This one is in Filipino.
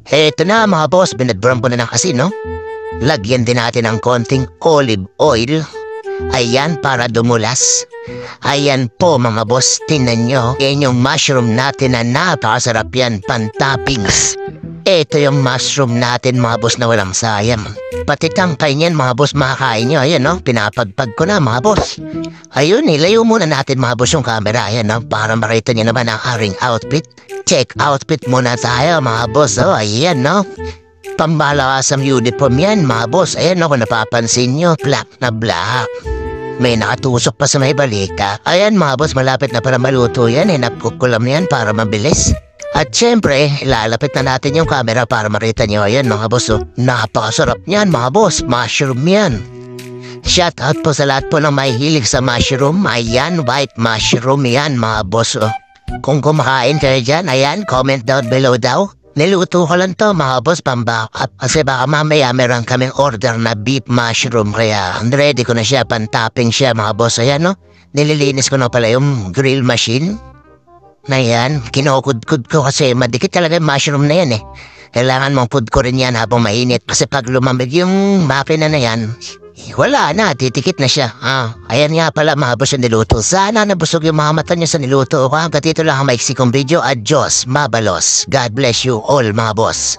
Eto na mga boss, binadbrown ko na ng asin, no? Lagyan din natin ng konting olive oil. Ayan, para dumulas. Ayan po mga boss, tingnan nyo. Yan yung mushroom natin na napakasarap yan, pan-toppings. Ito yung mushroom natin mga boss na walang sayang. Pati tangkay niyan mga boss makakain nyo. Ayan no, pinapagpag ko na mga boss. Ayun, ilayo muna natin mga boss yung camera. Ayan no, para makita nyo naman ang aring outfit. Check outfit muna tayo mga boss. Oh, ayan no. Pambalakasang uniform yan mga boss. Ayan no, kung napapansin nyo, black na black. May nakatusok pa sa may balita. Ayan mga boss, malapit na para maluto yan. Nakukulam yan para mabilis. At syempre, ilalapit na natin yung camera para makita nyo. Ayan mga boss, oh. Napakasarap niyan mga boss. Mushroom yan. Shout out po sa lahat po ng may hilig sa mushroom. Ayan, white mushroom yan mga boss. Oh. Kung kumakain kayo dyan, ayan, comment down below daw. Niluto ko lang to mga boss, pambackup. Kasi baka mamaya meron kaming order na beef mushroom. Kaya ready ko na siya, pan-topping siya mga boss. Ayan no, nililinis ko na pala yung grill machine. Na yan, kinukudkud ko kasi madikit talaga yung mushroom na yan eh. Kailangan mong food ko rin yan habang mainit. Kasi pag lumamig yung makina na yan, wala na, titikit na siya. Ayan nga pala mga boss yung niluto. Sana nabusog yung mga mata niyo sa niluto ko. Hanggang dito lang ang maiksi kong video. Adios, mabalos. God bless you all mga boss.